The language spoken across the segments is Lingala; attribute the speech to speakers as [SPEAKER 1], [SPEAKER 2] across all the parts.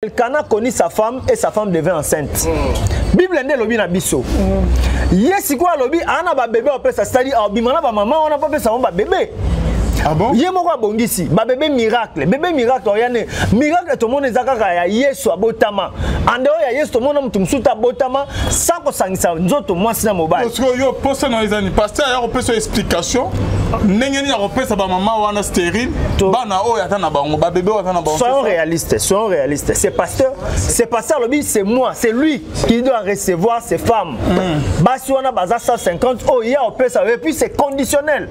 [SPEAKER 1] Elkana connaît sa femme et sa femme devient enceinte. Bible n'est lobi na biso. Yes quoi lobi ana ba bébé après ça c'est-à-dire bimana ba maman on n'a pas fait ça on ba bébé.
[SPEAKER 2] Ah bon?
[SPEAKER 1] Yemo kwa bongisi ba bébé miracle. Bébé miracle oyane miracle tout le monde ezaka ya Yesu abotama. Ande ya Yesu tout le monde mutumsuta abotama sans ko sangisa nzoto mwasi na mobile.
[SPEAKER 2] Parce que yo poste na ezani pasteur ya ko pesa explication. Nengeni ya ko pesa ba maman wana stérile. Bana o yata na bango ba bébé wana na bango.
[SPEAKER 1] Soyons réalistes. C'est pasteur lobby, c'est moi, c'est lui qui doit recevoir ses femmes. Basi wana baza 150 oh il y a on peut ça et puis c'est conditionnel.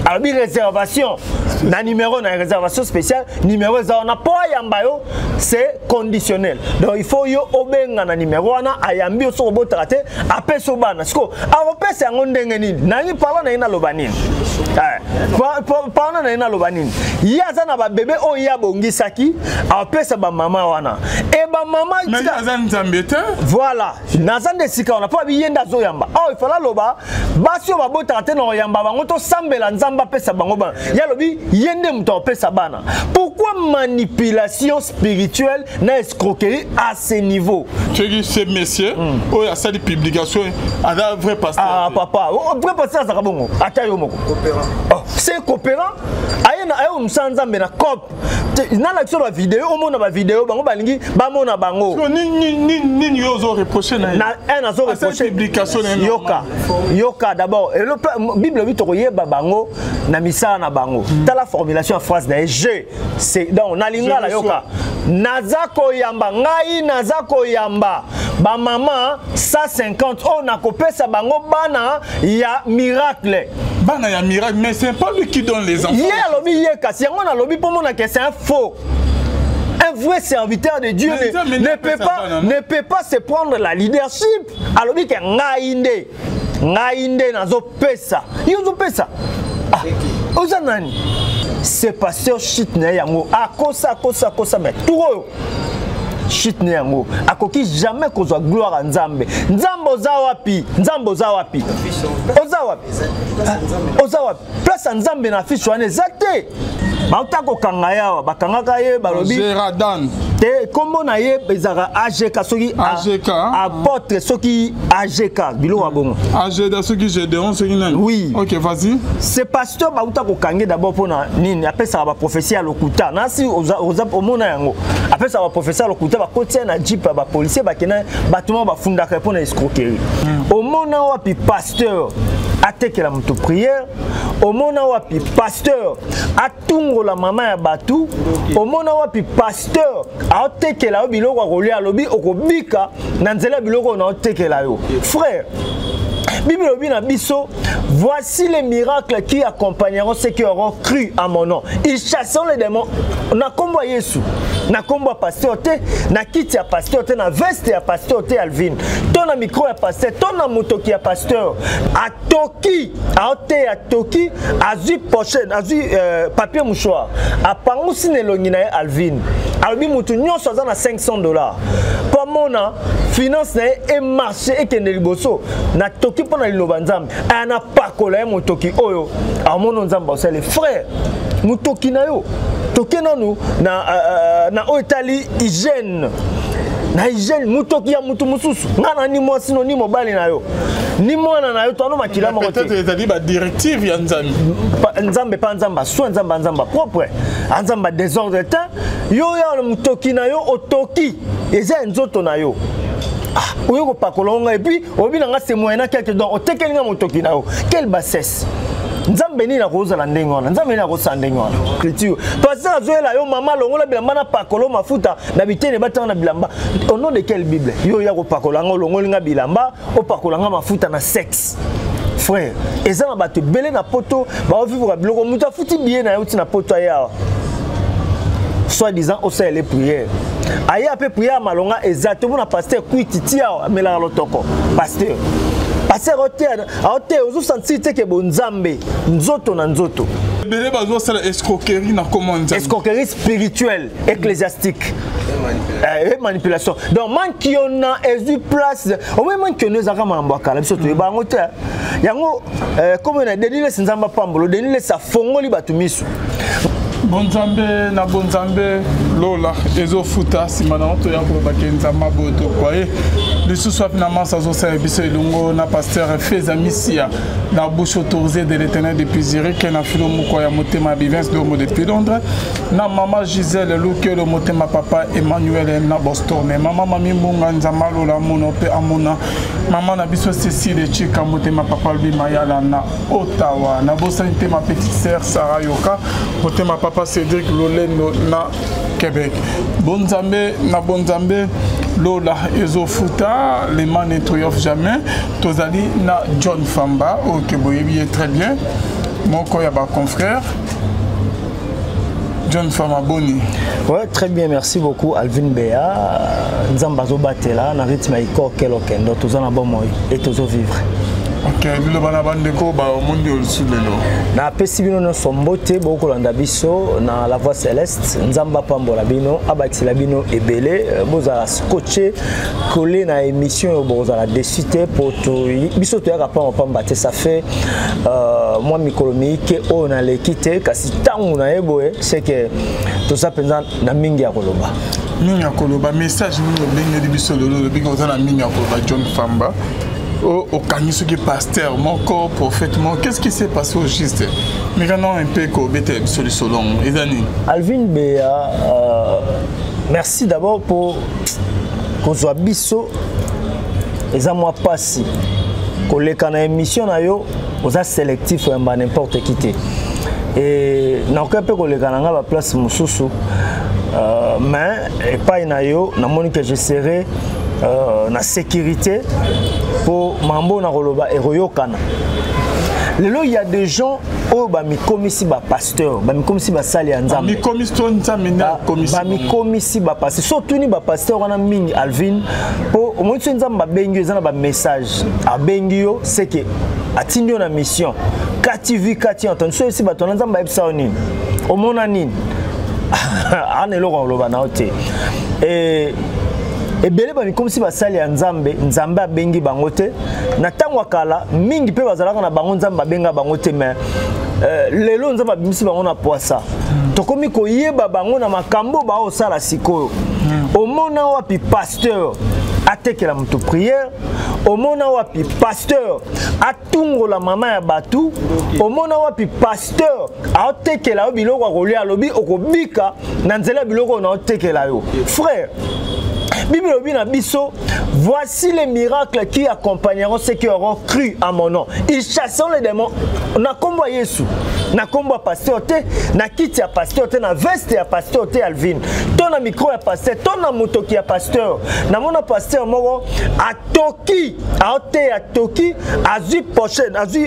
[SPEAKER 1] Alors bi réservation na numéro na réservation spéciale numéro za on a pas yambayo c'est conditionnel. Donc il faut yo obenga na numéro wana ayambi so robotrate apeso bana siko a opesa ngondenge nini nani parla na ina lobanini. Parla na ina lobanini. Yaza na ba bébé o ya bongisaki apesa ba mama wana. Et ba mama
[SPEAKER 2] mais azan nzambete
[SPEAKER 1] voilà nazande sika on a pas biyenda zo yamba. Oh il fallait loba basio ba botrate na yamba bango to sambela nzamba pesa bango bana. Ya lobi yende muto pesa bana. Pourquoi manipulation spirituelle na escroquerie à ce niveau?
[SPEAKER 2] Tu dis c'est monsieur oh ya ça des publications ada vrai pasteur.
[SPEAKER 1] Ah papa, vrai pasteur ça kabongo. Atayo moko. Oh, c'est coopérant. Ayena ayo msanzambe na cop. Na l'action la vidéo, au monde ba vidéo bango balingi ba mona bango.
[SPEAKER 2] Ni yozo reprocher na.
[SPEAKER 1] Na un azo reprocher
[SPEAKER 2] publication
[SPEAKER 1] Yoka d'abord. Et le Bible dit toyeba bango na misala na bango. Dans la formulation en phrase na je c'est donc na linga la yoka. Nazako yamba ngai nazako yamba. Ba maman 150 on a kopesa bango bana ya miracle.
[SPEAKER 2] Bana ya miracle mais c'est pas lui qui donne les enfants.
[SPEAKER 1] Hier lobi yeka si on a lobi pour mon que c'est un faux. Un vrai serviteur de Dieu ne peut pas se prendre la leadership. Alors que ngainde nazo pesa. Yozo pesa. Ah, ozanani. C'est pasteur shit na yango. Akosa mais tout shit na yango. Akoki jamais kozwa gloire à Nzambe. Nzambo zawapi. Ozawapi. Place Nzambe na fiche wana ezate. Bautako kangayawa bakangaka ye balobi
[SPEAKER 2] Geradan
[SPEAKER 1] te kombo na ye bezaka AGK soki
[SPEAKER 2] AGK
[SPEAKER 1] apôtre soki AGK bilo wa bongo
[SPEAKER 2] AGK soki Gédéon soki nani.
[SPEAKER 1] Oui.
[SPEAKER 2] OK, vas-y.
[SPEAKER 1] C'est pasteur bautako kange d'abord pona nini apesa ba prophétie à lokuta nasi oza omona yango apesa ba prophétie à lokuta ba kotia na jeep ba policier ba kena batuma ba fundaka pona escroquerie. Omona wapi pasteur atekela mutu prière omona wapi pasteur atungo la mama ya batu omona wapi pasteur aotekela yo biloko akolia lobi okobika na nzela biloko na otekela yo frère Bible lobi na biso voici les miracles qui accompagneront ceux qui auront cru à mon nom ils chasseront les démons na kombo Yesu na kombo pasteur te na kiti ya pasteur te na veste ya pasteur te Alvin ton na micro ya pasteur ton na motoki ya pasteur atoki aote atoki azui pochette azui papier mouchoir apangusi nelongi na Alvin alobi mutu nyonso aza na $500 po mona finance na e marché ekende liboso na toki pona liloba Nzambe ana pakola ya motoki oyo amono Nzambe osale frère motoki na yo toki nanu na otali hygiène na hygiène mutoki ya mutu mususu ngana ni mo sino ni mobali na yo ni mwana na yo to no makila mo
[SPEAKER 2] peut-être ezali ba directive ya Nzambe
[SPEAKER 1] Nzambe pa Nzamba so Nzamba propre Nzamba désordre temps yo ya mutoki na yo otoki eza nzoto na yo oyo ko pakolonga et puis obi na nga c'est moyen na quelque donc otekeli nga mutoki na yo quelle bassesse Nzambe ni na koza la ndenge wana Nzambe ni na koza ndenge wana critique parce que azoela yo mama longola bilamba na pakolo mafuta na bitene batanga na bilamba au nom de quelle Bible yo ya ko pakola nga longolinga bilamba o pakola nga mafuta na sexe frère ezana bato belé na poto ba vivre biloko mutu afuti bien na yo tina poto ya soit disant au sein les prières aya pe prière malonga exactement na pasteur kuititi ya amela lotoko pasteur aote ozo sentir que bonzambe nzoto na nzoto
[SPEAKER 2] belé bazo sala escroquerie na comment Nzambe
[SPEAKER 1] escroquerie spirituelle ecclésiastique et manipulation donc man qui on a eu place au moment que nous avons mambaka la biso to bango te yango comme na denile Nzamba pambolo denile sa fongoli batumisu
[SPEAKER 2] Bonzambe na bonzambe Lola, Ezo Futa, Simana, Toyako Bakenza Maboto, quoi. Le sous-soit finalement, ça se biso ilungo na pasteur Feza Missia, na bouche autorisée de l'Éternel depuis Ziré, qui n'a fait le moukoya motema bivens de homo depuis Londres, na maman Gisèle Louke, le motema papa Emmanuel na Boston, maman Mami Munga Nzamalo la Monope Amona, maman na biso Cécile Chika motema papa Bimayala na Ottawa, na bosanité ma petite sœur Sarah Yoka, motema papa Cédric Loleno na Québec. Bonzambe, na Bonzambe, Lola Ezo Futa, les mains ne triomphent jamais. Tozali na John Famba, ok, boyebi très bien. Mon koyaba confrère. John Famba Boni.
[SPEAKER 1] Ouais, très bien, merci beaucoup Alvin Béa. Nzambazo Batela, na rythme iko kelokendo, tozana bon moi et tozo vivre.
[SPEAKER 2] Ok, le banabandeko ba omondi olsulelo.
[SPEAKER 1] Na pesibino no sombote boko landa biso na la voix céleste nzamba pambola bino abaxela bino ebele boza scotché collé na émission boza la desité pour to biso to yaka pamba te ça fait moi mikolomike on a l'équité kasi tangu na eboe c'est que tout ça penza na mingi ya koloba.
[SPEAKER 2] Mingi ya koloba message ni bengi di biso lolo biko za na mingi ya koloba John Famba. Au Kanisu qui pasteur, mon corps, prophète, qu'est-ce qui s'est passé au juste? Mais quand un peu qu'au sur le solon,
[SPEAKER 1] Alvin Béa, merci d'abord pour qu'on soit bisso, et ça moi passé. Qu'on les canaux émission na yo, on a sélectif ou n'importe qui. Et n'a aucun peu qu'on les canaux à la place mususu, mais et pas na yo, na moni que je serai na sécurité. Pour mambo na roloba eroyokana. Lelo il y a des gens au ba mi komisi ba pasteur, ba mi komisi ba sali ya nzambe.
[SPEAKER 2] Mi komisi to nzambe na komisi.
[SPEAKER 1] Ba mi komisi ba pasteur. Surtout ni ba pasteur wana mingi Alvin pour au moins nzambe ba bengi ezana ba message. A bengi yo c'est que atindi na mission. Kati vi kati entend so ici ba ton nzambe ba epsa nini. Au mona nini. Anelo roloba na ote. Et belé ba comme si ba sali ya nzambe nzambe abengi bango te na tango kala mingi pe bazalaka na bango nzambe abenga bango te mais lelo nzambe abimisi bango na poisa tokomi koyeba bango na makambo ba osala sikoyo omona wapi pasteur atekela mutu prière omona wapi pasteur atungola mama ya batu omona wapi pasteur atekela yo biloko akolia alobi okobika na nzela biloko na otekela yo frère. Bible na biso, voici les miracles qui accompagneront ceux qui auront cru à mon nom. Ils chasseront les démons. Na kombo Yesu, na kombo pasteur te, na kiti ya pasteur te, na veste ya pasteur te Alvin. Ton na micro ya pasteur, ton na motoki ya pasteur. Na mona pasteur moko atoki, aote atoki, azu pochette, azu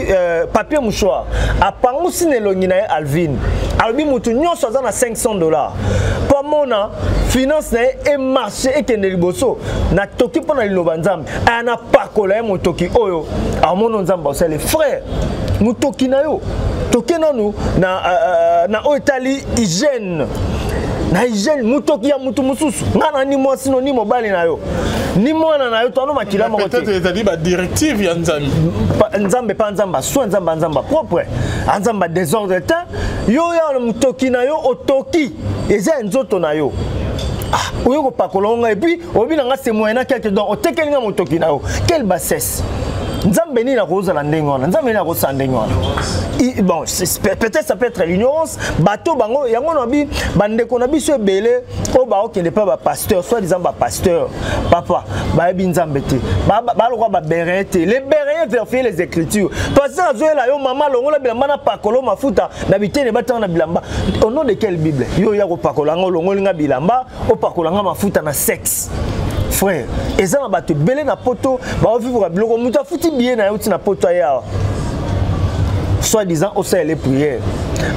[SPEAKER 1] papier mouchoir. Apangusi nelongi na Alvin. Albi mutu nyonso aza na $500. Pour mona finance na e marché et que liboso na toki pona liloba nzambe ana pakola ya motoki oyo amono nzambe osale frère motoki na yo toki nanu na otali hygiène na hygiène motoki ya mutu mususu ngana ni mo sino ni mobali na yo ni mwana na yo to no makila mo
[SPEAKER 2] peut-être ezali ba directive ya nzambe
[SPEAKER 1] nzambe pa nzamba so nzamba propre nzamba désordre temps yo ya motoki na yo otoki eza nzoto na yo. Oui, et puis, au bout d'un c'est moyen quelque chose. Au tekelinga motokina, quelle bassesse. Nzambe ni na roza la ndengona, nzambe na roza ndengona. Bon, peut-être ça peut être l'ignorance. Bateau bango, yango na bi bande ko na biso belé, o ba okende pa ba pasteur, soit disant ba pasteur. Papa, ba bi nzambe te. Ba lo ba berin te. Les berins vérifier les écritures. Pasteur azoela yo mama longola bilamba na pakolo mafuta, na bitene batanga na bilamba. Au nom de quelle Bible? Yo ya ko pakola ngo longolinga bilamba, o pakola nga mafuta na sexe. Frère, et ça va te belé na poto, va vivre biloko muta futi bien na yuti na poto ya. Soit disant au sein les prières.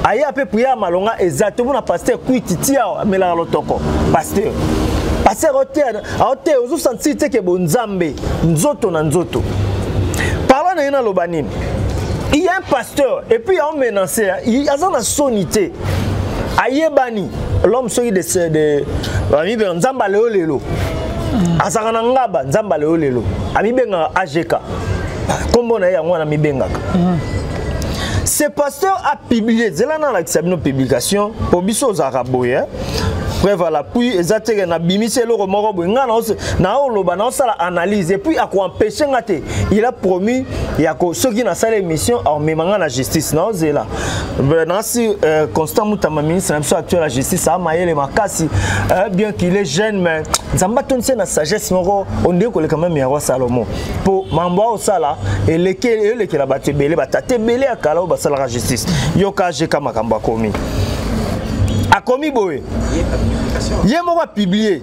[SPEAKER 1] Aya pe prière malonga exactement na pasteur kuititi ya mela lotoko. Pasteur. Pasteur ote ozo sentir te ke bonzambe nzoto na nzoto. Parlant na lobanine. Il y a un pasteur et puis il y a un menacé, il y a une sonité. Ayebani, l'homme soit de nzamba lelo. Azakana ngaba nzamba lelo amibenga AGK kombo na yango na mibengaka. Ce pasteur a publié zelana la sabino publication pour biso zaraboye preuve à l'appui ezateke na bimise loko moko boinga na oloba na osala analyse et puis ako empêcher ngate il a promis ya ko soki na sala émission en memanga na justice na ozela na si Constant Mutamba ministre actuel la justice a mayele makasi bien qu'il est jeune mais nzamba tonse na sagesse moko on dit que quand même ya Salomon pour mambo au sala et leke la batebele batate belé akala o basala la justice yoka je kama kamba komi a commis boy yé moko a publié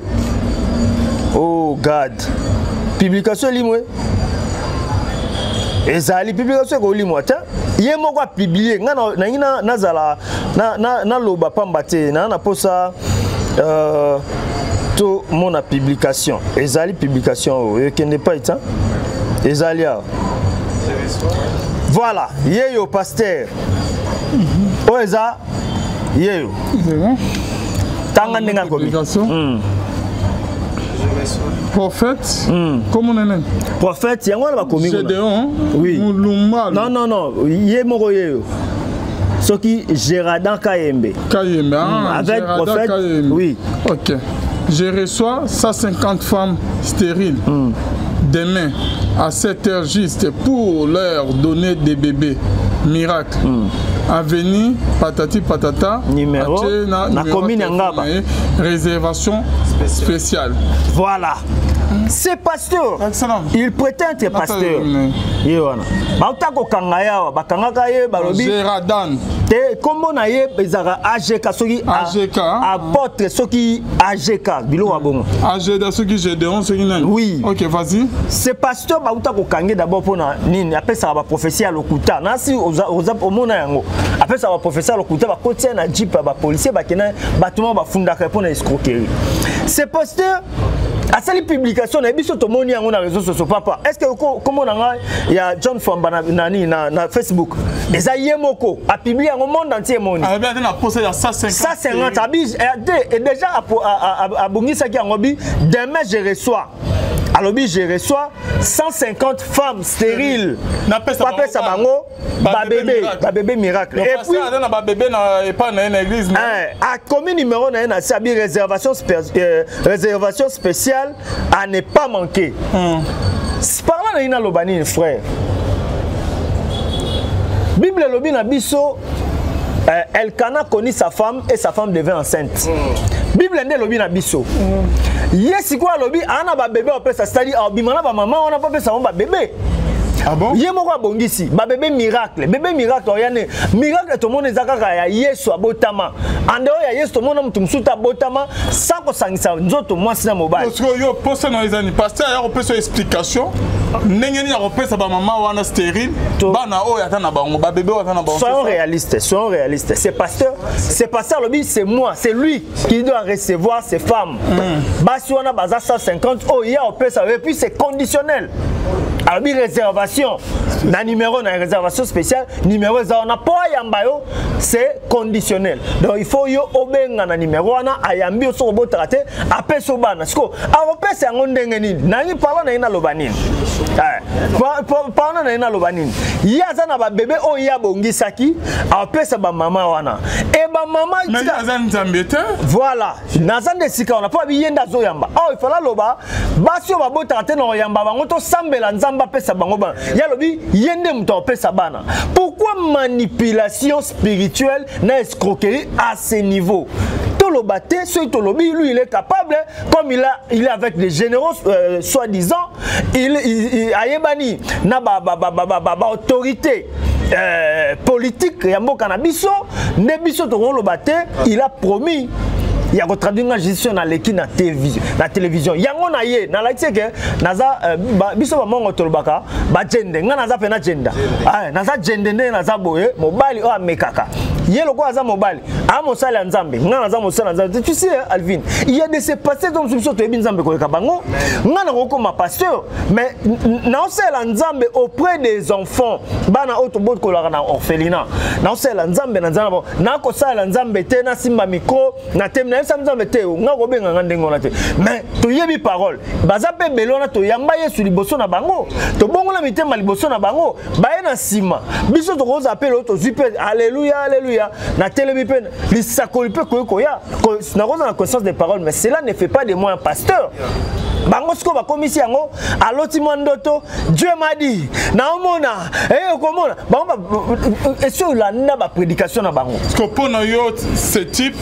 [SPEAKER 1] oh god publication limwe ezali publication ko limwe ta yé moko a publié ngana nazala na loba pamba te na posa tout mon publication ezali publication qui n'est pas étant ezali voilà yeyo pasteur oeza yeyo tanga ndenga
[SPEAKER 2] publication prophète comment on est
[SPEAKER 1] prophète yango na ba komi
[SPEAKER 2] Gédéon
[SPEAKER 1] oui
[SPEAKER 2] non
[SPEAKER 1] ye moko yeyo soki Géradan Kayembe avec prophète
[SPEAKER 2] Kayembe.
[SPEAKER 1] Oui
[SPEAKER 2] OK je reçois 150 femmes stériles demain à 7h juste pour leur donner des bébés miracle avenir patati patata
[SPEAKER 1] numéro na commune ngaba
[SPEAKER 2] réservation spéciale
[SPEAKER 1] voilà c'est pasteur il prétend être pasteur yéwana bautako kangaya bakangaka ye balobi
[SPEAKER 2] Géradan
[SPEAKER 1] te kombo na ye bezaka AGK soki apôtre soki AGK bilo wabongo
[SPEAKER 2] AGK soki Gédéon soki nani
[SPEAKER 1] oui
[SPEAKER 2] OK vas-y
[SPEAKER 1] c'est pasteur bautako kange d'abord pona nini apesa ba prophétie à lokuta na si oza omona yango apesa ba prophétie à lokuta ba kotia na jeep ba policier ba kena batuma ba fundaka pona escroquerie c'est pasteur à cette publication na biso to moni yango na réseaux sociaux papa est-ce que comment na ya John Famba na Facebook déjà yemoko a publié en monde entier moni
[SPEAKER 2] a bien na poster ya 150
[SPEAKER 1] abis et déjà a bongisa ki ngobi demain je reçois alors je reçois 150 femmes stériles papa sa bango ba bébé miracle
[SPEAKER 2] et puis na ba bébé na pas na église
[SPEAKER 1] a commis numéro na sabi réservation spéciale à ne pas manquer. Parlant na lobani frère. Bible lobi na biso Elkana connaît sa femme et sa femme devint enceinte. Bible nde lobi na biso. Yesi kwa lobi ana ba bébé opesa stadi abimana ba maman on a pas pesa ba bébé.
[SPEAKER 2] Ah bon?
[SPEAKER 1] Yé moko bongisi ba bébé miracle oyane miracle to mona zakaka ya Yesu abotama andeo ya Yesu to mona mutu musuta abotama sako sangisa nzoto mwasi na mobile
[SPEAKER 2] parce que yo poste na ezani pasteur ya opesa explication ndenge ni ya opesa ba maman wana stérile bana oya tana bango ba bébé wana na bango
[SPEAKER 1] soyons réalistes c'est pasteur lobi c'est moi c'est lui qui doit recevoir ces femmes basi wana baza 150 oh ya opesa et puis c'est conditionnel alors réservation na numéro na réservation spéciale numéro za na po yamba yo c'est conditionnel donc il faut yo obenga na numéro na ayambi so ko botrate apeso bana siko a opesa yango ndenge nini nani parla na ina lobanini parla na ina lobanini yaza na ba bébé o ya bongisaki apesa ba mama wana et ba mama
[SPEAKER 2] mais yaza nzambete
[SPEAKER 1] voilà nazande sika on a pas biyenda zo yamba il fallait loba basio ba botrate no yamba bango to sambela nzamba pesa bango bana yalobi yende muto pesa bana pourquoi manipulation spirituelle na escroquerie à ce niveau Tolobaté ce Tolobi lui il est capable comme il est avec des généraux soi-disant il ayebani na ba autorité politique ya mboka na biso ne biso to Tolobaté il a promis il y a traduit la gestion dans l'équipe na télévision yango na ye na la que naza biso ba mongo tolbaka ba gender nga naza pena gender naza gender ne naza boye mobali o amekaka ye loko aza mobali a mosala nzambe nga naza mosala nzambe tu sais Alvin il y a de ces pasteurs comme biso to nzambe ko bango nga na ko ma pasteur mais na osala nzambe auprès des enfants bana autobot ko la na orphelinat na osala nzambe na nzambe na ko sala nzambe te na simba micro na temna nzambe te nga ko benga nga ndengo na te mais to yebi parole baza pe belona to yamba Yesu liboso na bango to bongo na mitema liboso na bango baye na sima biso to koza pe lo to zipe alléluia na telemi pe les sakoli peut koya na cause la conscience des paroles mais cela ne fait pas de moi un pasteur. Bango siko ba komisi yango aloti mondoto Dieu m'a dit na omona okomona bango est-ce la na ba prédication na bango
[SPEAKER 2] parce que pour yo ce type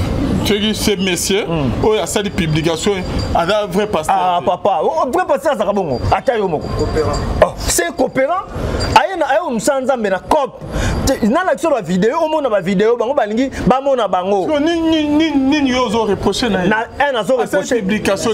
[SPEAKER 2] ce monsieur oh il y a ça de publication ada vrai pasteur
[SPEAKER 1] ah papa vrai pasteur ça kabongo ata yo moko coopérant c'est coopérant ayena ayo msanzambe na cop na l'action la vidéo omona ba vidéo bango balingi ba mona bango
[SPEAKER 2] ni yo zo reprocher na
[SPEAKER 1] un zo reprocher
[SPEAKER 2] publication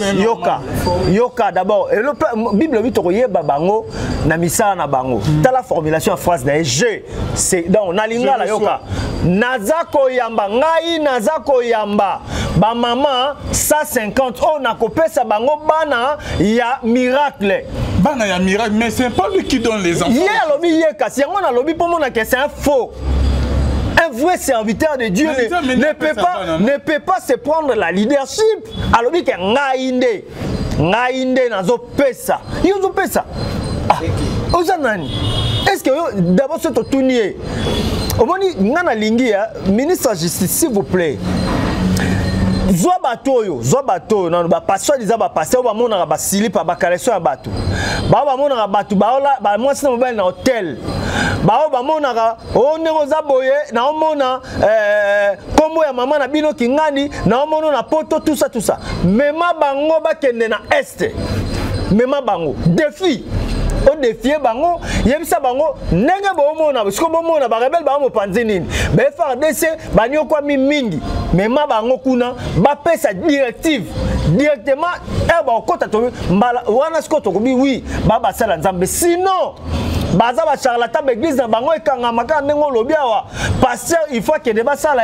[SPEAKER 1] yoka d'abord et le Bible dit toyeba bango na misala na bango ta la formulation en phrase na je c'est donc na linga la yoka nazako yamba ngai nazako yamba ba maman 150 on a kopesa bango bana ya miracle
[SPEAKER 2] bana ya miracle mais c'est pas lui qui donne les enfants
[SPEAKER 1] hier lobi yeka si on a lobi pour mona que c'est un faux. Un vrai serviteur de Dieu ne peut pas se prendre la leadership. Alors dit que ngainde nazo pesa. Yo zo pesa. Ah, ozanani. Est-ce que d'abord ce tournier. Omoni ngana lingi ministre de la justice s'il vous plaît. Zwa bato na ba pasteur diza ba pasteur ba mona ba silipa ba kaleso ya bato. Ba mona bato ba moi sina mobile na hôtel. Ba mona ga onengo za boye na omona kombo ya mama na bino kingani na omona na poto tout ça. Mema bango ba kende na est. Mema bango défi au défier bango yebisa bango ndenge bomona parce que bomona ba rebelle ba mo panzinini ba FARDC ba nyokwa mingi mema bango kuna ba pesa directive directement ba okota to mbala wana skoto ko bi oui ba basala nzambe sinon baza ba charlatan l'église na bango ekanga maka ndengo lobiawa pasteur il faut que débat sala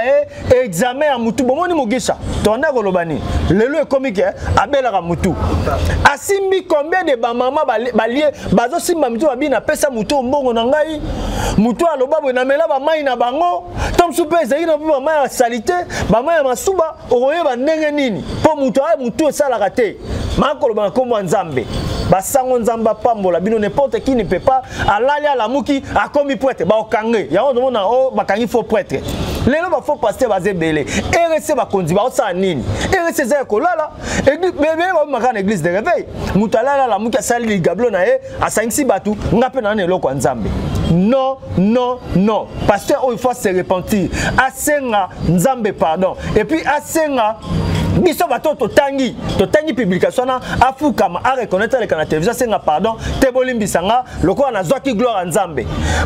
[SPEAKER 1] examen ya mutu bomoni mogisha tonda ko lobani lelo comique abela mutu asimbi combien de ba mama balie bazo simba mutu babina pesa mutu mbongo na ngai mutu aloba bo na mela ba mai na bango tom super ezali na ba mai ya salité ba mai ya masuba okoye ba ndenge nini po mutu esala raté makolo ba kombo nzambe basango nzamba pambola bino n'importe qui ne peut pas alali à la muki a commis prêtre ba okangé ya on demande o bakangi faux prêtre lelo ba faux pasteur bazebele RC ba kondi ba osa nini RC za ko lala église bébé ba makana église de réveil mutalala la muki asali gablo na e asangisi batu ngape na nelo kwa nzambe non pasteur il faut se repentir asenga nzambe pardon et puis asenga biso bato totangi publication na afukama a reconnaître les canaux télévision senga pardon tebolimbisanga lokola na zwaki gloire à nzambe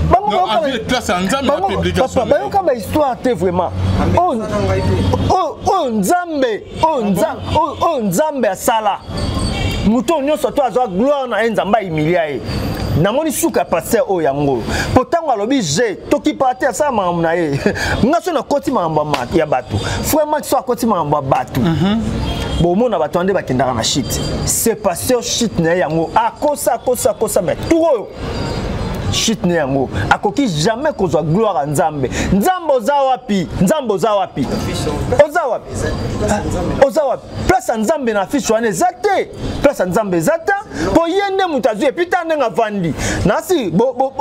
[SPEAKER 1] bango ba histoire te vraiment nzambe asala muto nyonso to azwa gloire na nzamba humiliae namoni suka pasteur o yango potango alobi je toki parti asa mambo na ye ngaso na koti mambo ya bato vraiment so akoti mambo ya bato bomona bato ande bakendaka na shit c'est pasteur shit na yango akosa mais tout shit na yango akoki jamais kozwa gloire à nzambe oza wapi place à nzambe na fiche wana ezate place à nzambe ezata po yende mutazu epi tandenga vandi nasi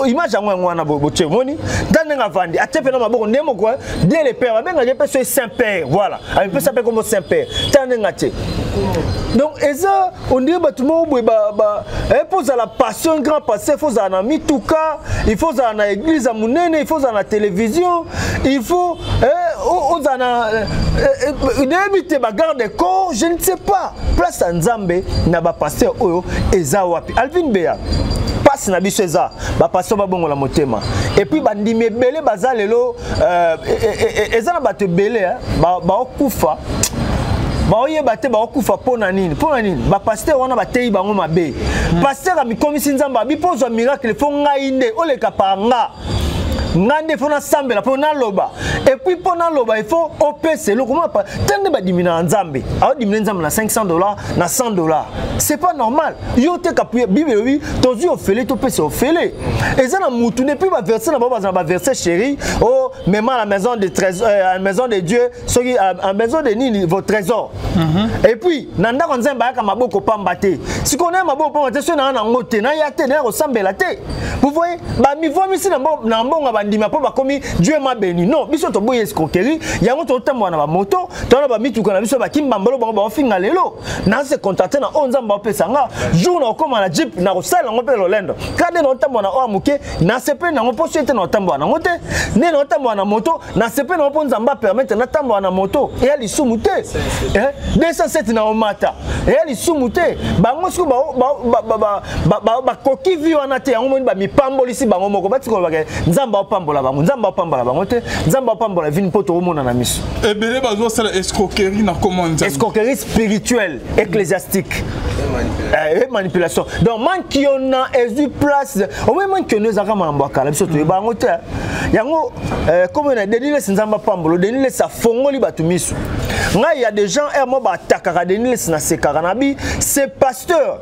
[SPEAKER 1] image yango wana boche moni tandenga vandi atepe na maboko ndemo quoi Dieu le père babenga je peux saint père voilà un peu s'appelle comme saint père tandenga te donc eza on dit batumo boy ba pose la passion grand pasteur faut za na mituka il faut za na église à munene il faut za na télévision il faut za na débiter ba garde corps je ne sais pas place à nzambe na ba pasteur oyo eza wapi Alvin Beya passe na biso eza ba pasteur ba bongo la motema et puis bandimi belé baza lelo eza na bato belé ba okufa ba oyeba te ba okufa pona nini ba pasteur wana ba teyi bango mabe pasteur a mi komisi nzamba bi pozo miracle fo ngai nde oleka panga ngande fona sambela pona loba et puis pona loba il faut opese le comment pas tande ba dimina nzambe a dimina nzambe na $500 na $100 c'est pas normal yo te kapuye bible oui tozu ofele to pese ofele et ça na mutu ne puis ba verser na ba verser chéri oh même à la maison de trésor à la maison de Dieu soki à maison de nini vos trésors et puis nanda ko nzambe aka maboko pamba te si qu'on a maboko pamba te so na ngote na ya te na ko sambela te vous voyez ba mi vomi si na mbonga bandima po bakomi Dieu m'a béni. Non, biso to boye escroquerie, yango to tambo na ba moto, to na ba mituka na biso ba kimbambolo ba finga lelo. Na se contacter na onzamba opesa nga, jour na okoma na jeep na kosala ngo pe lolendo. Kade na tambo na o amuke, na sepe na ngo posete na tambo na ngote, ne na tambo na moto, na sepe na po nzamba permettre na tambo na moto, et ali sumute. 207 na omata. Et ali sumute. Bango siko ba koki vi wana te yango moni ba mipamboli si bango moko batiko ba nzamba opambola bango nzamba opambola bango te nzamba opambola vini poto omona na miso
[SPEAKER 2] ebele bazo sala escroquerie na comment nzamba
[SPEAKER 1] escroquerie spirituelle ecclésiastique et manipulation donc man qui on a eu place au moins man qui on a mambo kala biso to bango te yango comme on a denile nzamba pambolo denile sa fongoli batu miso nga il y a des gens mo ba attaquer denile na sekara na bi c'est pasteur.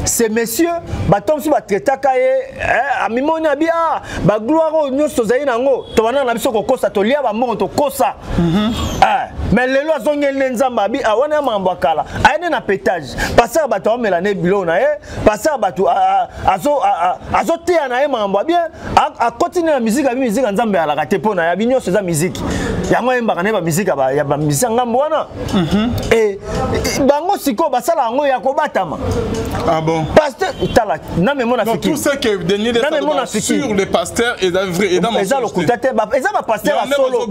[SPEAKER 1] Ces messieurs, batom si ba traiter kaye amimoni abi ba gloire au nyonso zai nango to wana na biso kokosa to lia ba mbongo to kosa mais lelo azongel nzamba abi wana mambo akala ayene na pétage passer ba to melane bilo na passer ba to azo tea na mambo abi a continuer la musique abi musique nzambe ala kate pona ya binyo za musique yango embaka ne ba musique ba ya ba musique ngambo wana et bango siko basala ngo ya kobatama
[SPEAKER 2] ah bon
[SPEAKER 1] pasteur tala na memo na fiki
[SPEAKER 2] tout ce que Denis sur les pasteurs et vrai et dans mon
[SPEAKER 1] eza lokuta te eza ba pasteur solo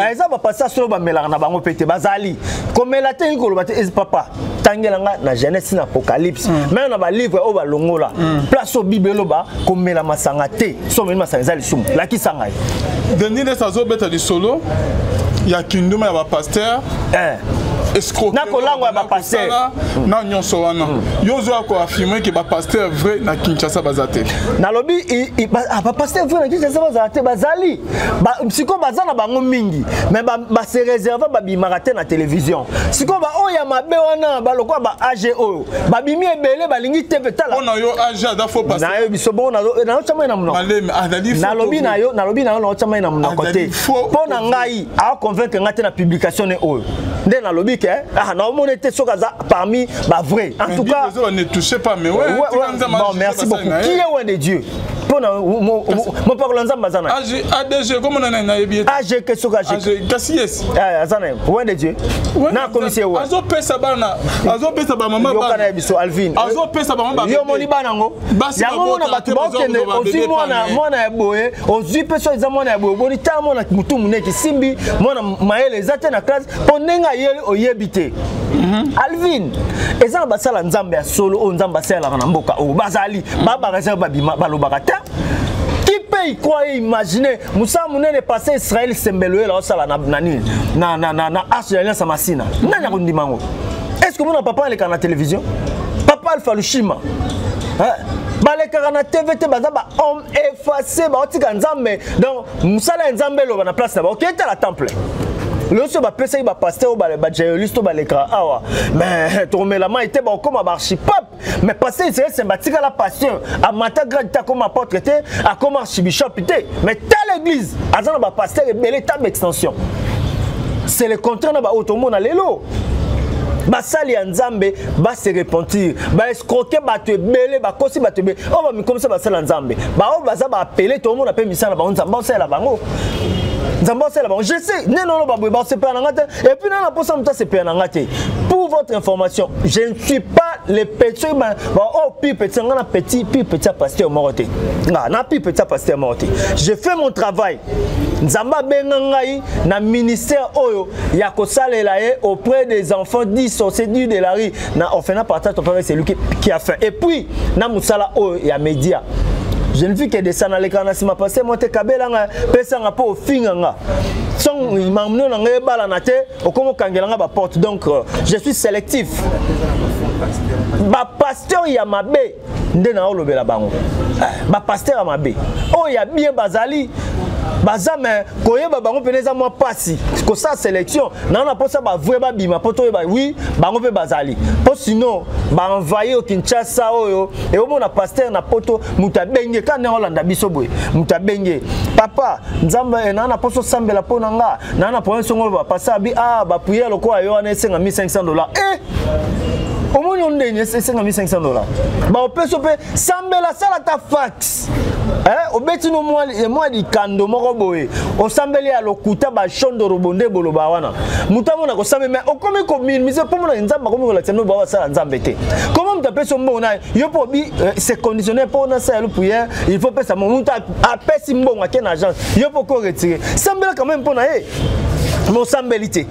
[SPEAKER 1] eza ba pasteur solo ba melaka na bango pete bazali komela te ngolo ba te papa tangela nga na Genèse na Apocalypse même na ba livre o ba longola place au bible ba komela masanga te so mena masanga ezali sumu la kisanga
[SPEAKER 2] Denis sazo beta di solo ya kinduma ya ba pasteur
[SPEAKER 1] na kolango ya ba pasteur
[SPEAKER 2] na nyonso wana yozo ko affirmer que ba pasteur vrai na Kinshasa bazate
[SPEAKER 1] na lobi ba pasteur vrai na Kinshasa bazate bazali ba siko bazana bango mingi mais ba se réserver ba bimaka na télévision siko ba oya mabe wana ba lokwa ba AGO ba bimi ebele ba lingi TV tala
[SPEAKER 2] ona yo AG da fo pasteur
[SPEAKER 1] na yo bisobo na chama na muno na lobi na yo na chama na muno côté pona ngai a convaincre ngate na publication ne oyo nde na lobi ke na on était parmi bah vrai en tout cas
[SPEAKER 2] ne touchez pas mais ouais
[SPEAKER 1] bon merci beaucoup qui est loin de Dieu pour mon parole nzamba zana
[SPEAKER 2] ADG comme on a na yebi
[SPEAKER 1] AG que soka AG
[SPEAKER 2] kasi yes
[SPEAKER 1] azana loin de Dieu na commissaire wa
[SPEAKER 2] azo pesa bana azo pesa ba mama
[SPEAKER 1] ba kana biso Alvin
[SPEAKER 2] azo pesa ba mama
[SPEAKER 1] yo moni bana ngo yango na batu ba kende aussi mwana ya boye ozi peso za mwana ya boye boni ta mwana mutu muneki simbi mwana maele zate na classe ponenga yele oyebite Alvin eza basala nzambe ya solo o nzamba sala na mboka o bazali baba réserve babima balobaka ta qui peut y croire imaginer Moussa Mounene passé Israël Sembelwe la sala na nini na arche d'alliance masina nani akondimango est-ce que mon papa le na télévision papa Alpha Lushima balekaka na TVT baza ba homme effacé ba otika nzambe donc musala nzambe lo na place na ba oketa la temple le so ba pesa ba pasteur ba jéoliste ba lekra awa mais tomela ma était ba comme archipap mais pasteur c'est sympathique la pasteur a mata grade ta comme apôtre était a comme archibishop était mais telle église azana ba pasteur et belle table extension c'est le contraire na ba otomo na lelo basali ya nzambe ba se repentir ba escroquer ba te belé ba kosi ba te belé on va me comme ça basala nzambe ba o baza ba appeler tout le monde appelle misala ba nzamba osala bango nzamba osala bango je sais non ba ba se pena ngate et puis na posa mta se pena ngate pour votre information je ne suis pas le petit ba oh petit ngana petit pasteur moroté na petit pasteur moroté je fais mon travail nzamba benga ngai na ministère oyo ya kosalela ye auprès des enfants 10 sorciers de la rue na orphelinat partage c'est lui qui a fait et puis na musala oyo ya média je ne vis que de ça dans les canaux si ma passé monter kabela nga pesa nga po finga nga son mamno na nga bala na te okomo kangela nga ba porte donc je suis sélectif ba pasteur ya mabe nde na olobela bango ba pasteur ya mabe o ya bien bazali bazame koyeba bango peneza moi pasi ko sa sélection na posa ba vrai ba bima poto ba oui bango pe bazali po sinon ba envoyer au Kinshasa oyo et au mona pasteur na poto muta benge kana Holanda biso boy muta benge papa nzamba na poso sambela pona nga na point songo ba pasa bi ba prier loko ayo na $500 au moins on donne $500 ba opeso pe sambela sala ta fax obeti no moi di kando moko boye osambeli ya lokuta ba shondo robonde boloba wana mutamo na kosambe mais okomi ko minimiser pour mona nzamba komi ko la teno ba sala nzambe te comment mtape so mbongo na yo po bi c'est conditionné pour na sala prière il faut pesa mon muta apesi mbongo akena agence yo po ko retirer sambela quand même pour na mon sambelité.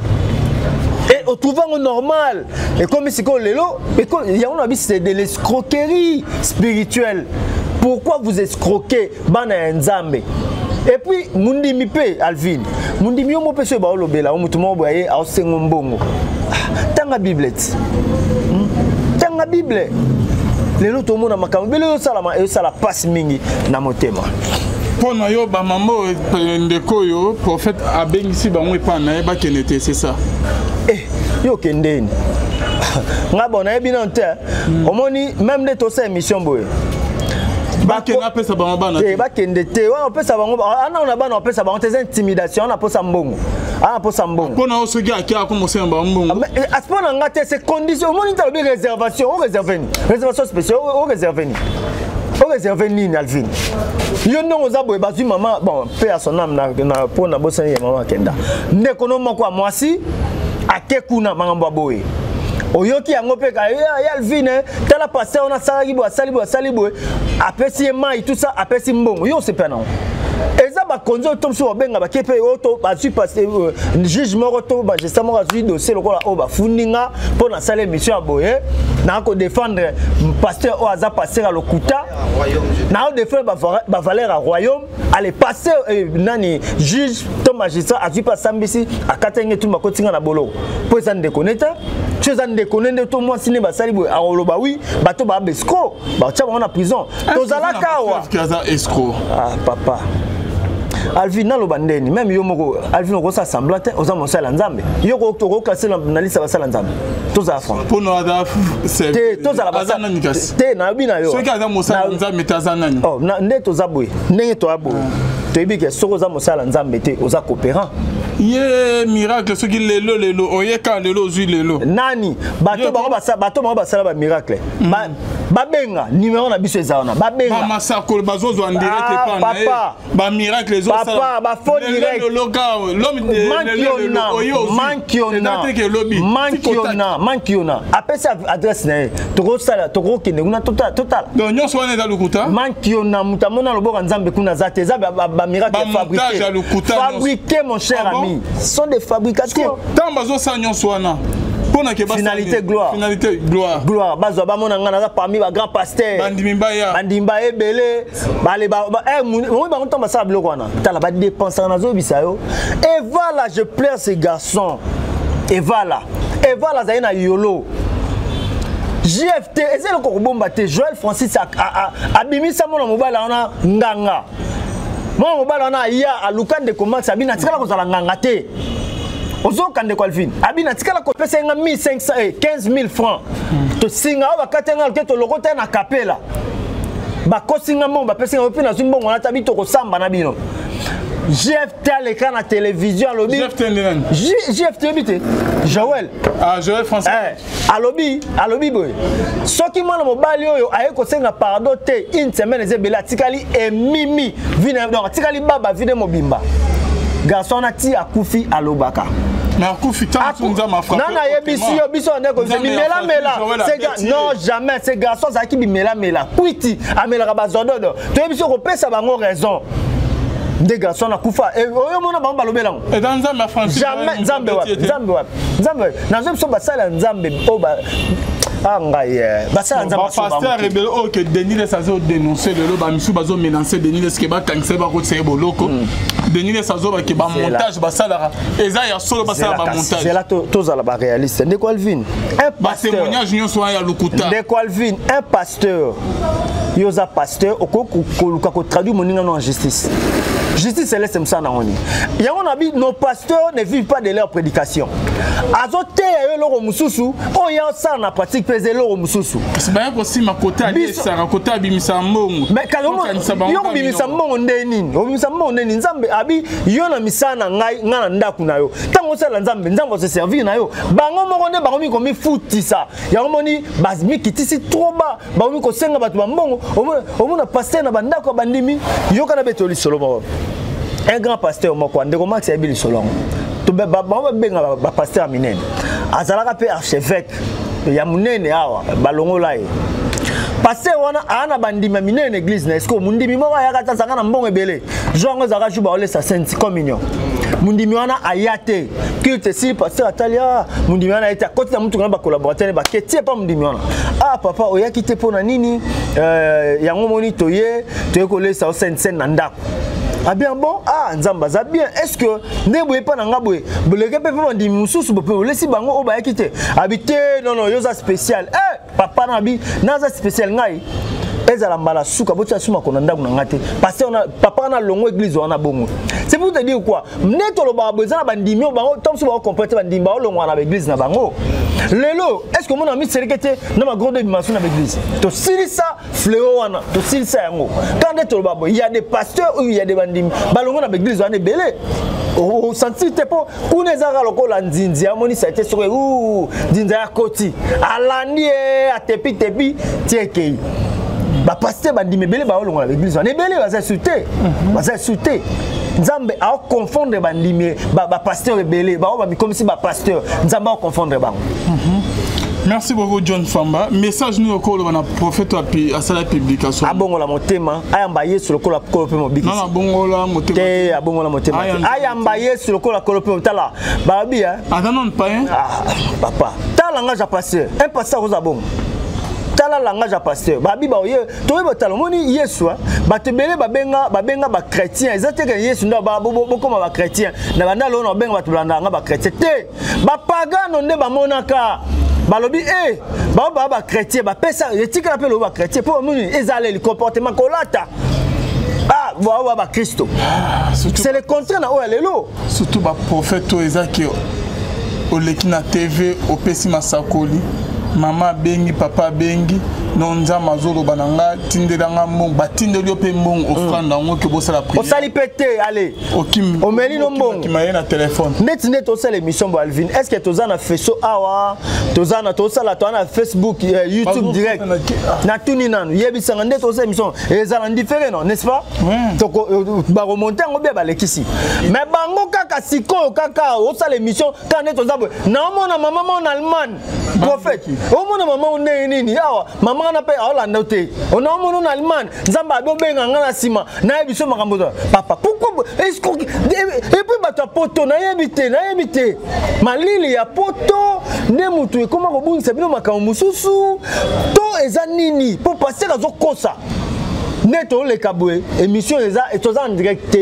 [SPEAKER 1] Et on trouve normal. Et comme c'est comme l'élo, il y a un c'est de l'escroquerie spirituelle. Pourquoi vous escroquez Bana Nzambe? Et puis, Mundi Mipe, Alvin. Mundi Mio Peso Baolobela, Omutumo Boye, Aosengombongo. Tanga Bible. Tanga Bible. L'élo, tout le monde a makambo. L'élo, ça la passe mingi na motema.
[SPEAKER 2] Pour nous, maman, ndeko yo, prophète abengisi bango epa na eba kenete, c'est ça.
[SPEAKER 1] Yo kendeni. Nga bona ebina nte. Omoni même de to sa émission boye.
[SPEAKER 2] Ba kena pesa bango bana.
[SPEAKER 1] Ba kende te. Wa pesa bango. Ana ona bana pesa bango tes intimidation na posa mbongo. Ana posa mbongo.
[SPEAKER 2] Pona osogi akia ko mosemba mbongo.
[SPEAKER 1] A ce moment nga te c'est condition. Omoni ta bi réservation, on réserve ni. Réservation spéciale, on réserve ni. On réserve ni Alvin. Yo non ozaboye bazui maman bon paix à son âme na pona bosa ya maman kenda. Ndeko no mako mwasi akekuna mangamba boye. Oyoki yango pe ka ya Alvin tala passer on a salibo apesi mai tout ça apesi mbongo yo c'est pas non. Eza ba konzo tom so benga ba kepe auto ba su passer juge moko to ba justement azui dossier lokola o ba funinga pour na salle mission boye na ko défendre pasteur o aza passer à lokuta na o défendre ba valeur à royaume aller passer nani juge to magistrat azui pas sambisi akatenge tumba kotinga na bolo pour ça ndéconnecter tu ça ndéconnecter to moi sine ba salibo a oloba oui bato ba besco ba tia on a prison to zala kawa
[SPEAKER 2] escroc
[SPEAKER 1] papa Alvin na lobandeni même yo moko Alvin ko sa semblante oza mosala nzambe yo ko to ko classer na liste basala nzambe to za franc
[SPEAKER 2] pour no ada c'est
[SPEAKER 1] to za la basala te na bina yo
[SPEAKER 2] so ka za mosala nzambe tazanani
[SPEAKER 1] oh na nde to za boy ndenge to abo to ebike soko za mosala nzambe te oza coopérant
[SPEAKER 2] ye miracle ce qui lelo oyeka lelo zui lelo
[SPEAKER 1] nani bato ba basala ba miracle babenga numéro na biso ezana babenga
[SPEAKER 2] ba masako bazozo en direct pa na ba miracle zo
[SPEAKER 1] papa ba faux direct mankiona apesa adresse na toko sala toko kende kuna total
[SPEAKER 2] donc nyonso wana za lukuta
[SPEAKER 1] mankiona mutamona loboka nzambe kuna za te za ba miracle fabriqué mon cher ami sont des fabricateurs
[SPEAKER 2] tant bazo sa nyonso wana
[SPEAKER 1] finalité gloire bazwa ba mona ngana parmi ba grand pasteur bandimba ebele bale ba moi ba ntomba sa biloko wana tala ba dépenser na zo bisa yo et voilà je plaire ces garçons et voilà zaina yolo JFT ezelo ko bomba te Joël Francis abimisa mona mobala wana nganga mona mobala wana ya alukan de comment sabina tikala ko zala nganga te Ozo kande kwa Alvin abina tikala ko pesa nga 1500 et 15000 francs to singa o bakatenga ke to lokota na kapela ba kosinga mo ba pesa nga na zimbongo na tabi to ko samba na bino GFT à l'écran à télévision à lobby GFT bité Joël
[SPEAKER 2] Joël Français
[SPEAKER 1] à lobby boy so ki mwana mobali oyo aye ko senga pardon te une semaine ezebela tikali e mimi vina donc tikali baba vina mobimba garçon na ti akufi alobaka
[SPEAKER 2] mais akufi tant sunza ma frappe
[SPEAKER 1] non na biso ndeko bimela non jamais ces garçons ça qui bimela puiti amela ba zododo to biso ko pesa bango raison des garçons na kufa et oyo mona ba balobela
[SPEAKER 2] et dans nzambe français
[SPEAKER 1] jamais nzambe na nzambe ba sala nzambe oba
[SPEAKER 2] pasteur rebelle o que Denis les sazo dénoncer le ba misu bazo menacer Denis les ke ba kanser ba ko tseye boloko Denis les sazo ba ke ba montage ba sala eza ya solo ba sala ba montage
[SPEAKER 1] c'est là tozala ba réaliste ndeko Alvin un pasteur
[SPEAKER 2] témoignage nyonso ya lukuta
[SPEAKER 1] ndeko Alvin un pasteur yoza pasteur okoko ko traduire moninga en justice justice céleste msana ngoni yango na bi nos pasteurs ne vivent pas de leur prédication azote yo loko mususu o ya ça na pratique pèse loko mususu
[SPEAKER 2] c'est bien aussi ma côté ali sara côté abimisa mbongo
[SPEAKER 1] mais kalomo yo bimisa mbongo ndeni obimisa mbongo ndeni nzambe abi yo na misana ngai ngana ndaku na yo tango sala nzambe se servir na yo bango moko nde bango mi komi futisa yango moni bazmi kitisi trop ba bango mi ko senga batu ba mbongo omona pasteur na bandako bandimi yo kana betoli solo moko un grand pasteur moko ndeko Max Abili Solongo to ba benga ba pasteur minene azalaka pe archevêque ya munene awa balongola ye pasteur wana ana bandima minene église na esko mundimi moko ayaka sanga na mbongo ebele jongo zaka juba ole sa sainte communion mundimi wana ayate culte si pasteur Atalia mundimi wana ayate côté na mutu na ba collaborateur ba ketie pa mundimi wana ah papa oyaki te pona nini yango moni toye ko lesa sainte na ndako. Ah bien bon, ah nzamba za bien. Est-ce que ndeboye pa na ngabwe boleke pe pa ndi mususu bope olesi bango o ba yakite habité non yoza spécial. Papa na bi naza spécial ngai. Ezala mbala suka botia suma kona ndaku na ngate parce que papa na longo église wana bongo. C'est pour te dire quoi? Neto lo ba bezana bandimi bango tom so ba comprendre bandimi ba longo na église na bango. Lelo, est-ce que mon ami Serekete na ma grande dimension na l'église? To silisa fléau wana, to silisa yango. Quand neto lo ba il y a des pasteurs ou il y a des bandimi ba longo na église wana belé. Au senti te po kunezaka lokola nzinzi amoni ça a été sur nzinza ya koti. Alandi a tepi tiekei. Ba pasteur bandimi belé ba longo na l'église wana belé ba za sauter. Nzambe a confondre bandimi ba pasteur belé ba ba comme si ba pasteur nzambe a confondre bango.
[SPEAKER 2] Merci beaucoup John Famba. Message nous encore le prophète à sa publication.
[SPEAKER 1] Abongola motema ayamba yesu lokola kolope mobiki.
[SPEAKER 2] Non abongola motema.
[SPEAKER 1] Te abongola motema. Ayamba yesu lokola kolope motala. Babi
[SPEAKER 2] non pas hein.
[SPEAKER 1] Papa. Ta langage à pasteur. Un pasteur aux abong. Tala langage à pasteur babi ba oye to ba talomoni yesu ba tebele ba benga ba chrétien ezate ke yesu ndo ba bokoma ba chrétien na banda lo no benga ba tulanda nga ba chrétien te ba pagano nde ba monaka balobi ba chrétien ba pesa etika la pe lo ba chrétien pour moni ezale le comportement kolata ba Christo c'est le contraire na o lelo
[SPEAKER 2] surtout ba prophète to ezaki olekina TV opesi masakoli Mama bengi, papa bengi, nonza mazolo bananga, tindelanga mong, batindeli ope mong, offrande ngo ke bosa la prière.
[SPEAKER 1] O sali pété, allez.
[SPEAKER 2] Okim.
[SPEAKER 1] O meli no mong.
[SPEAKER 2] Qui m'a na téléphone.
[SPEAKER 1] Net o sala émission bo Alvin. Est-ce que toza na feso awa, toza na Facebook, YouTube direct. Na tuni nanu, yebisanga net o sala émission. Ezala différent non, n'est-ce pas? Toko ba remonter ngo be ba lekisi. Mais bango kaka siko kaka o sala émission quand net oza bo. Na mona mama mon Allemagne. Prophète. O mona mama on nini awa mama na pe Hollande te on a mona en Allemagne nzamba bo benga ngana sima na yebiso makambo papa pourquoi est-ce que et puis bato poto na yebite malili ya poto ne mutu e koma ko bungisa bino makambo mususu to eza nini pour passer kazo kosa neto le kabwe émission eza etoza en direct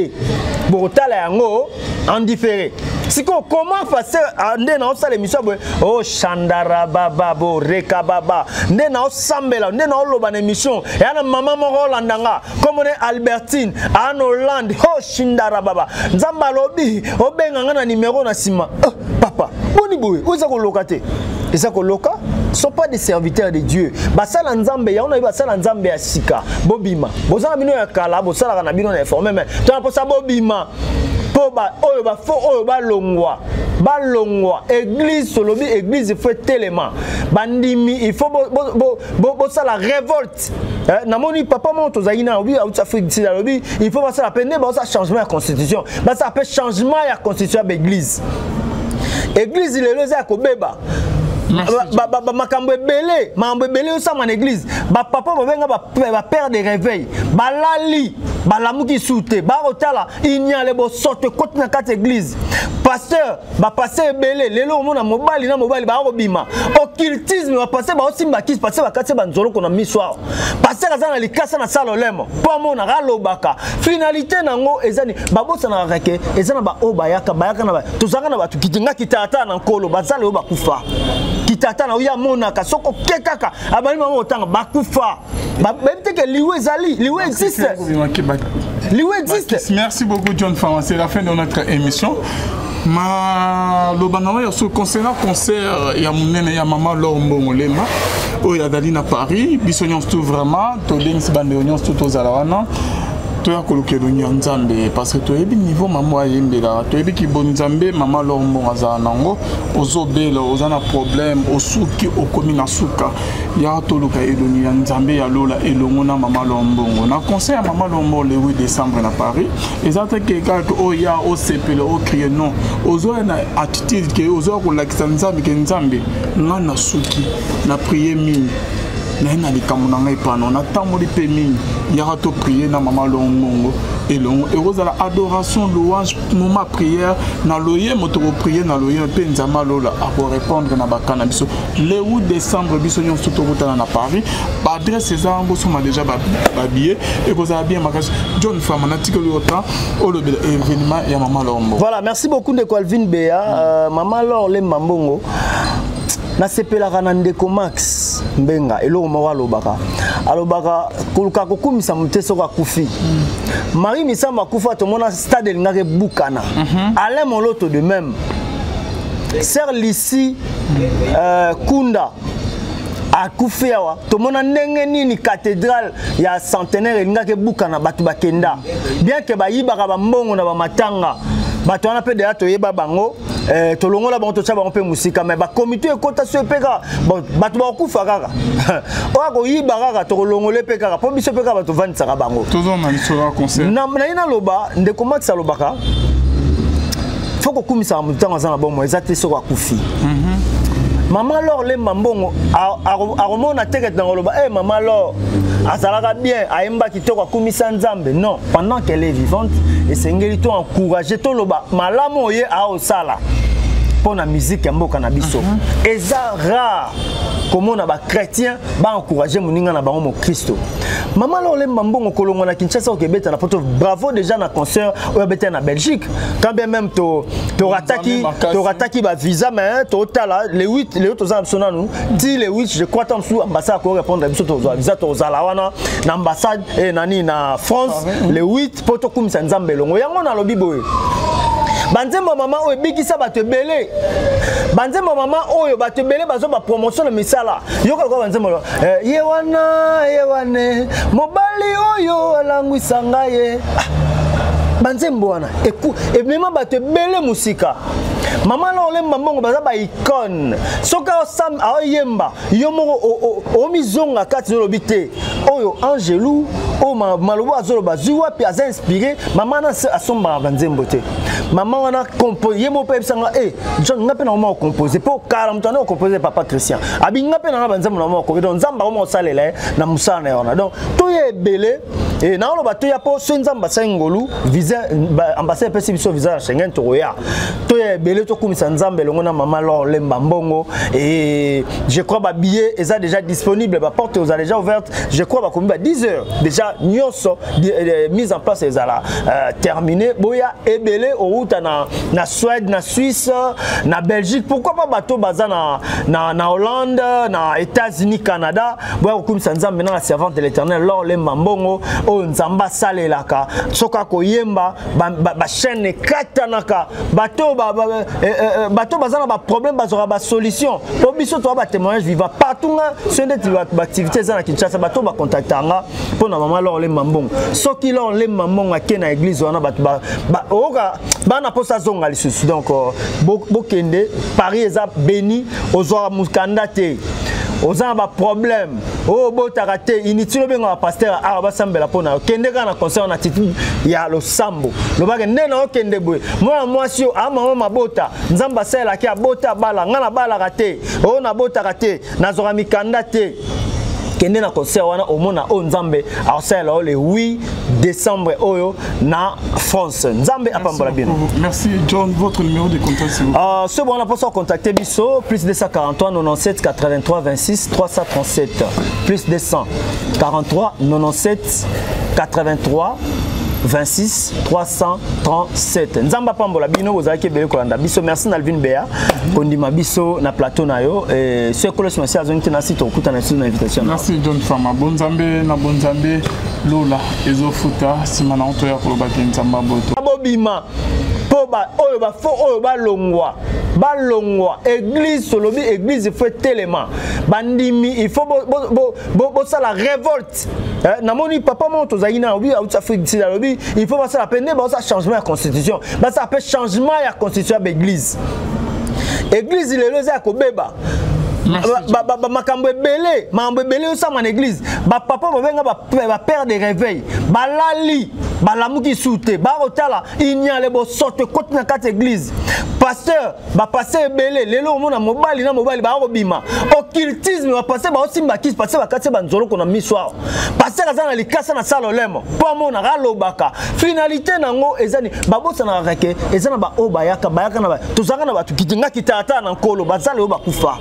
[SPEAKER 1] borotala yango en différé. Si comment passer ande na osala émission oh Chandara baba bo reka baba nde na osambela nde na oloba na émission ya na mama moko Holandanga comme on est Albertine en Hollande oh Chandara baba nzamba lobi obenga nga na numéro na sima papa boni boye oza ko lokate eza ko loka sont pas des serviteurs de Dieu basala nzambe ya ona basala nzambe ya sika bobima bozala bino ya kala bosala na bino na informer mais to na posa bobima Poba, oyo ba longwa église solobi église faut tellement bandimi il faut ça la révolte namoni papa mon tozayina obi out Afrique c'est lobi il faut ça la peine ça changement de constitution ba ça fait changement de constitution de l'église église le loza ko beba makambo ebele osama na église ba papa babenga ba père de réveil balali balamuki soute ba otala inyale bo sorte côté na kati église pasteur ba pasteur ebele lelo mona mobali ba robima occultisme ba pasteur ba osimba kis pasteur ba kati ba nzolo kona miswa pasteur azana likasa na salolemo po mona galobaka finalité nango ezani babosa na reke ezana ba obayaka na ba tozanga na ba tukitinga kitata na nkolo bazale o bakufa kitata na uya mona kasoko kekaka abali mama otanga bakufa ba bete ke liwe existe Liwe existe.
[SPEAKER 2] Merci beaucoup John Fama, c'est la fin de notre émission. Le banana sur concert il y a mon ya maman Lombo Lema au ya dali na Paris bisognon tout vraiment to links bande onions tout aux alawana to ya kolokelo nzambe parce que to yebi niveau maman yembela to yebi ki bon nzambe maman Lombo azana nango ozobela ozana problème osuki okomi na suka ya to luka edoni nzambe ya lola elongo na maman Lombo na concert ya maman Lombo le 8 décembre na Paris ezata quelqu'un o ya o sepele o crier non ozo na attitude ke ozo ko lakisa nzambe ke nzambe ngana suki na prier mini na likamuna ngai pano na tamoli pe mini ya to prier na maman Lombo elongo et la adoration louange moment prière na loyer moto prier na loyer pe nzamba lola a pour répondre na bakana biso le 8 décembre biso nyon soto kotana na Paris ba adresse za ngo soma déjà ba billet et vous avez bien magasin John Fama na tikolo autant au le événement ya maman Lombo. Voilà,
[SPEAKER 1] merci beaucoup de Calvin Bea maman Lor le Mambongo na sepelaka na ndeko Max Mbenga eloko moko alobaka koluka kokumisa moteso kwa kufi Marie Misamba kufa tomona stade elingaka bukana Alain Moloto de même Sœur Lissi Kunda akufi awa tomona ndenge nini cathédrale ya centenaire elingaka bukana batu bakenda bien que bayibaka bambongo na bamatanga bato wana pe deya toyeba bango tolongola bango totia bango pe musika mais ba comité ekota so epeka bato bakufa kaka oya koyiba kaka tokolongole pe kaka po biso pe kaka bato vandisaka bango na ina loba ndeko Max alobaka faut kokumisa moto ntango aza na bomo eza te soko akufi maman Lor le Mambongo aromona teket na ngoloba maman Lor azalaka bien aemba kitoko akumisa nzambe non pendant qu'elle est vivante et sengeli to encourager to loba malamu oye a osala pour la musique ya mboka na biso eza rare comment on a chrétien ba encourager moninga na bango mo Christo maman Lor le Mambongo kolongo na Kinshasa au Québec na poto bravo déjà na concert au beta na Belgique quand bien même to rataki ba visa mais to tala les 8 les autres options nous dit les 8 je crois tant sous ambassade ko répondre biso to visa to zala wana na ambassade et nani na France les 8 poto kumisa nzambe longo yango na lobi boye banzembo mama oyo bikisa bato belé banzembo mama oyo bato belé bazo ba promotion na misala yoko ko banzembo yewane mobali oyo alangwisa ngaye banzembo wana et même bato belé musika maman Lor le Mambongo baza ba icône soka osam aoyemba yo moko o mizonga kati no lobité oyo Angelou o malobo azolo bazwa pi aza inspiré maman na asomba banzembo te maman wana composer yemo pe sanga John ngape na mo composer po kala mutana o composer papa Christian abi ngape na banzembo na mo ko donc nzamba mo salela na musana yona donc to ye belé et na lo bato ya po so nzamba sangolu visa ambassade pesi biso visa Schengen to ya to ye belé to kumisa nzambe longo na maman Lor le Mambongo et je crois ba billet est déjà disponible ba porte aux déjà ouverte je crois ba komi ba 10h déjà nyonso mise en place ezala terminé boya ebelé au na Suède na Suisse na Belgique pourquoi pas bato baza na Hollande na États-Unis Canada boya kokumisa nzambe na servante de l'Éternel Lor le Mambongo o nzamba salelaka soka koyemba ba chaîne katanaka bato bato bazana ba problème bazora ba solution po biso to ba témoignage vivant partout nga sende ba activité za na Kinshasa bato ba contactanga pour na maman Lor le Mambongo soki Lor le Mambongo ke na église wana bato ba oka bana posa zonga lisusu donc bokende Paris eza béni ozwa mukanda te ozana ba problème botaka te inutile benga ba pasteur basambela pona kende kana concert na attitude ya losambo lobaka nde na okende boye mwana mwasi mama mabota nzamba sala ki abota bala ngana bala kate na botaka te nazoka mikanda te kende na concert wana omona nzambe asala le 8 décembre oyo na France nzambe apambola bien.
[SPEAKER 2] Merci John, votre numéro de contact s'il vous plaît.
[SPEAKER 1] Ce bon on a pas contacter biso plus 243 97 83 26 337 plus 243 97 83 26 337 nzamba pambola bino bozaki bele kolanda biso merci Nalvin Bea kondima biso na plateau na yo et ce que le monsieur azonite na site okuta na invitation.
[SPEAKER 2] Merci John Fama bonzambe na bonzambe lola ezofuta nsima na oto ya koloba ke nzambe aboto
[SPEAKER 1] abobima po ba oyo ba fo oyo balongwa église solobi église il faut tellement bandimi il faut bo ça la révolte namoni papa mon tozali na obi out Afrique d'ici lobi il faut ça la peine ba ça changement de constitution ba ça appelle changement ya constitution de l'église église le loza ko beba makambo ebele osama na église bapapa babenga bapère de réveil balali balamuki sute barotala inyale bosoto koti na kati église pasteur bapasteur ebele lelo omona mobali na mobali barobima occultisme bapasteur baosimba kisi pasteur bakati banzoloko na miswa pasteur aza na likasa na sala olemo mpo amona ralobaka finalité nango ezani babosana reke ezana ba o bayaka na tozanga na batu kitinga kitata na nkolo bazali o bakufa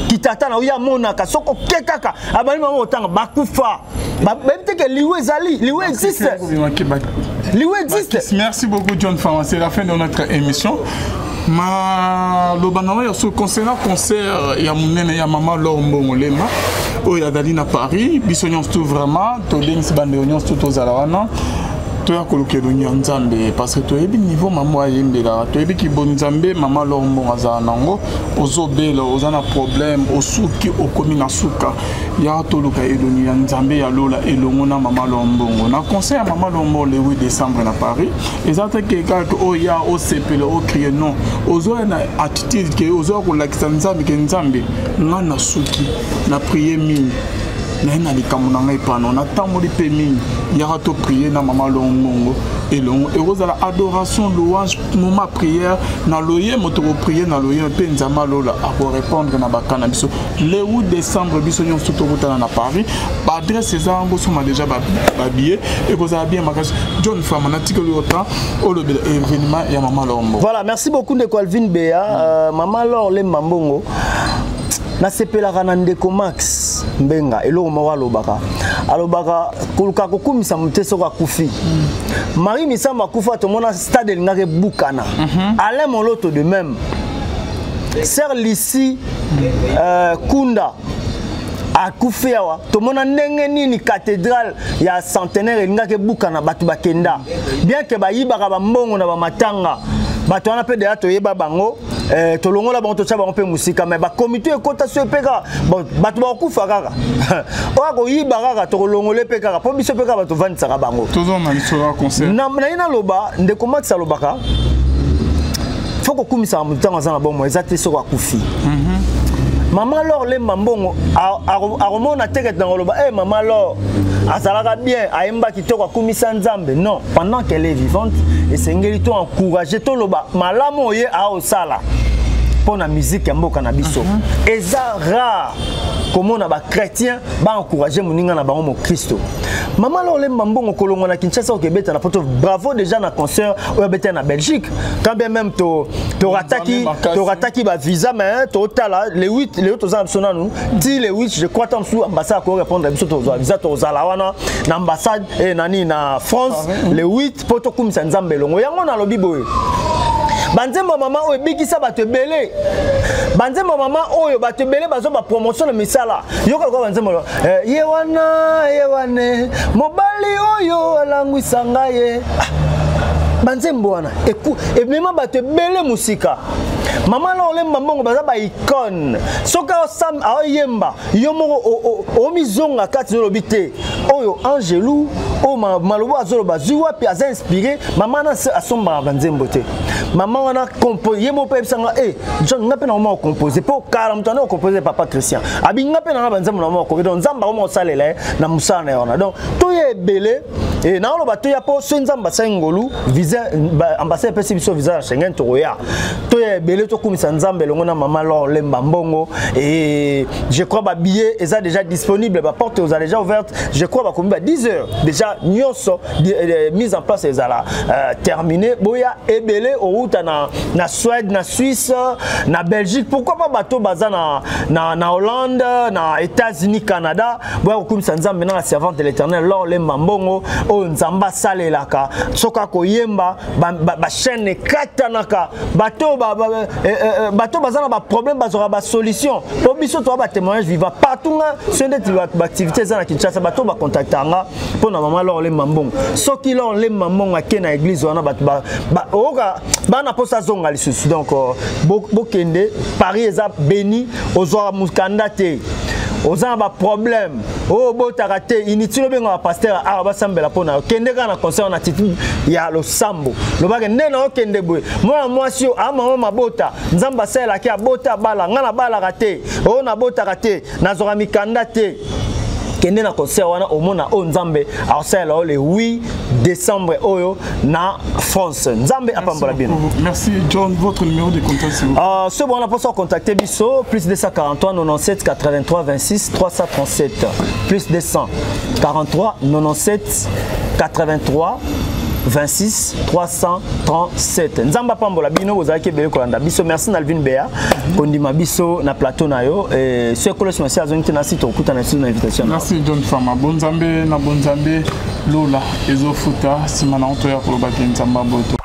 [SPEAKER 1] kitata na uya mona ka soko kekaka abali mango otanga bakufa babeteke liwe zali liwe existe.
[SPEAKER 2] Merci beaucoup John Fama, c'est la fin de notre émission. Le banana sur concernant concert il y a mon ya maman Lombo Lema au ya Dalina Paris bisognon tout vraiment to links bande union tout aux alawana to ya kolokelo nyanzambe parce que to ebi niveau maman ayembela to ebi ki bon nzambe maman Lombo azana nango ozobela ozana problème osuki okomi na suka ya to luka eloni nzambe ya lola elongo na maman Lombo na concert maman Lombo le 8 décembre na Paris ezata ke ka o ya o sepele o crier non ozo na attitude ke ozo ko lakisa nzambe ke nzambe ngana suki na prier mingi na likambo na ngai pano na tamoli pe mingi ya to prier na maman Lombo elongo et la adoration louange moment prière na loyer moto ko prier na loyer pe nzamba lola a ko répondre na bakana biso le 8 décembre biso nyon surtout na Paris ba adresse ces ambo sont déjà ba billet et vous avez bien magasin John Fama na tikolo autant au le événement ya maman Lombo. Voilà, merci beaucoup de Calvin Bea maman Lor le Mambongo na sepelaka na ndeko Max Mbenga eloko moko alobaka koluka kokumisa moteso kwa kufi Marie Misamba kufa tomona stade elingaka ebukana Alain Moloto de même Sœur Lissi Kunda akufi awa tomona ndenge nini cathédrale ya centenaire elingaka ebukana batu bakenda bien que bayibaka bambongo na bamatanga bato wana pe de ato yeba bango tolongola bango tocha bango pe musika mais ba comité ekota so peka bato ba kufa kaka oka ko yiba kaka tolongole pe kaka po biso pe kaka bato vandisa bango toujours na lisora concert na ina loba ndeko Max alobaka foko kumisa mutanga za na bomo ezate so kwa kufi maman Lor le Mambongo aromona teke dans loba maman Lor azalaka bien aimba kitoko akumisa nzambe non pendant qu'elle est vivante et sengeli to encourager to loba malamu ye a osala pour la musique ya mboka na biso eza rare comment on a ba chrétien ba encourager moninga na bango mo Kristo maman Lor le Mambongo kolongo na Kinshasa au Québec na poto bravo déjà na concert au Québec na Belgique quand bien même to rataki ba visa mais total les 8 les autres amsona nous dit les 8 je crois tant sous ambassade ko répondre biso to visa to zala wana na ambassade et nani na France les 8 poto kumisa nzambe longo yango na lobi boye banzembo mama oyo bikisa bato ebele banzembo mama oyo bato ebele bazo ba promotion na misala yoka kwa banzembo yewane mobali oyo alangwisa ngaye banzembo wana emema bato ebele musika Maman Lor le Mambongo baza ba icône soka osam aoyemba yo moko omizonga kati no lobité oyo Angelou o malobo azolo bazuwa pi aza inspiré maman na asomba banzembo te maman wana composer yemo pe sanga John ngape na mo composer po kala mutana composer papa Christian abi ngape na banzembo na mo ko donc nzamba mo salela na musana yona donc to ye belé et na loba to ya po so nzamba sangolu visa ambassade pe biso visa Schengen to ya to ye belé to kumisa nzambe longo na maman Lor le Mambongo et je crois ba billet est déjà disponible ba porte aux déjà ouverte je crois ba kombi ba 10h déjà nyonso mise en place ezala terminé boya ebele au route na Suède na Suisse na Belgique pourquoi pas bateau baza na Hollande na États-Unis Canada boya komisa nzambe na servante de l'Éternel Lor le Mambongo
[SPEAKER 1] o nzamba salelaka soka koyemba ba chaîne katanaka bato bazana ba problème bazora ba solution po biso to ba témoignage vivant partout sur des activités za na Kinshasa bato ba contactanga pour na mama lor le mambong soki lor le mambong ake na église wana bato oka bana posa zonga lisusu donc bokende Paris eza béni ozwa mukanda te ozana ba problème o botaka te initilo benga ba pasteur a basambela pona kende kana concert na titre ya lo sambo lobaka ndena okende boye mwana mwasi a mama mabota nzamba sala ki abota bala ngana bala kate o na bota kate nazoka mikanda te kende na concert wana omona o nzambe asala le 8 décembre oyo na France nzambe apambola bien.
[SPEAKER 2] Merci John, votre numéro de contact s'il vous plaît.
[SPEAKER 1] Ce bon on a pas contacter biso plus 243 97 83 26 337 plus 243 97 83 26 337 nzamba pambola bino bozaki bele kolanda biso. Merci Nalvin Bea kondima biso na plateau na yo et ce que le semestre azongi tena site okuta na site invitation.
[SPEAKER 2] Merci John Fama bonzambe na bonzambe lola ezofuta simana onto ya koloba ke nzamba boto.